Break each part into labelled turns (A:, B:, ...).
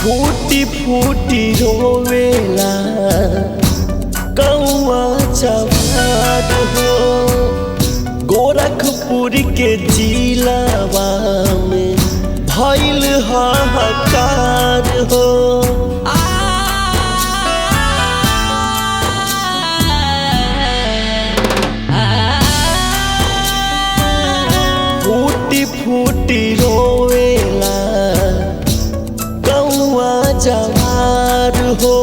A: फूटी फूटी रोवेला कौआ चबार हो। गोरखपुर के जिलावा में भइल हाहाकार हो। फूटी फूटी रोवेला जवार हो।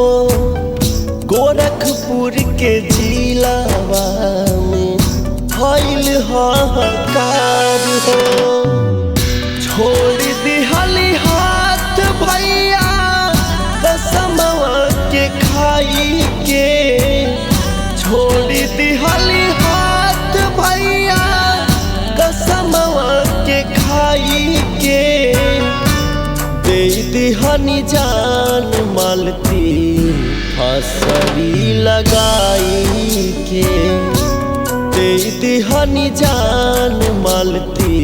A: गोरखपुर के जिलावा में भइल हाहाकार हो। छोड़ दिहली हाथ भैया कसमवा के खाई के। छोड़ दिहली हाथ भैया कसमवा के खाई के। दे दिहनी जान मालती फसरी लगाई के। दे दिहनी जान मालती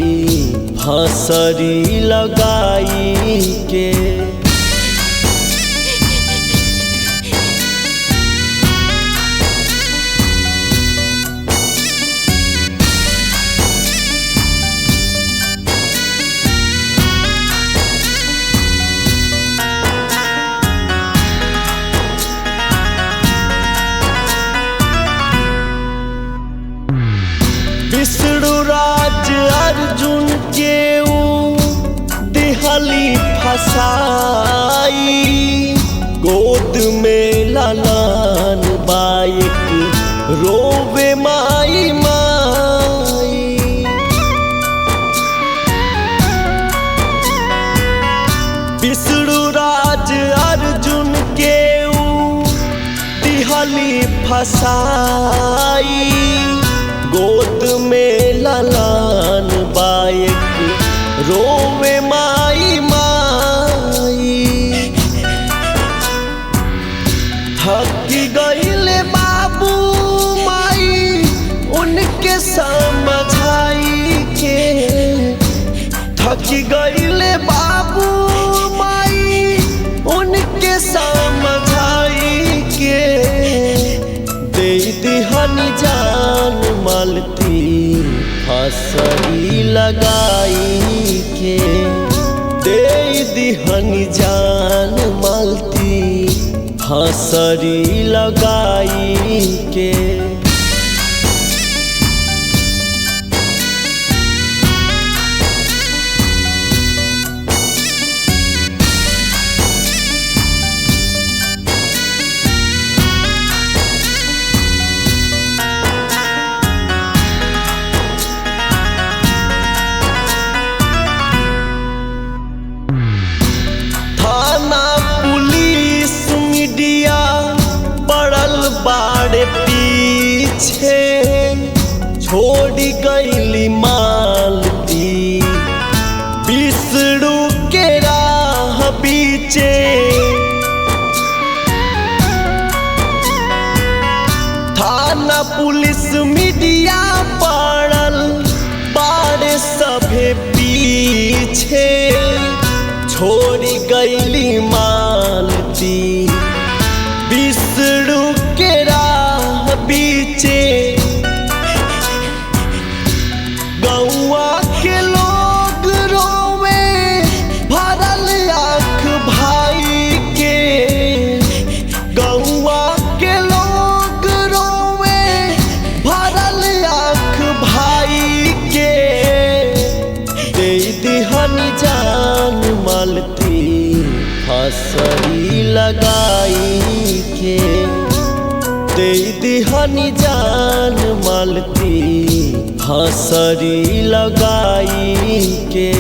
A: फसरी लगाई के। विष्णुराज अर्जुन के दिहली फसाई। गोद में लालन बाइक रोवे माई माई। विष्णुराज अर्जुन के दिहली फसाई। गोद में लालन बाइक रोवे माई माई। थकी गईले बाबू माई उनके समझाई के। थकी गईले बाबू माई उनके समझाई के। दे दिहनी जान मालती फसरी लगाई के। दे दिहनी जान मालती फसरी लगाई के। बाड़े पीछे छोड़ गईली मालती विष्णु के राह बीचे। थाना पुलिस मीडिया पड़ल बाड़े सभे पीछे। छोड़ गईली मालती विष्णु के राह बीचे। गौआ के लोग रोवे भरल आँख भाई के। गौआ के लोग रोवे भरल आँख भाई के। दे दिहनी जान मालती फसरी लगाई के। दे दिहनी जान मालती फसरी लगाई के।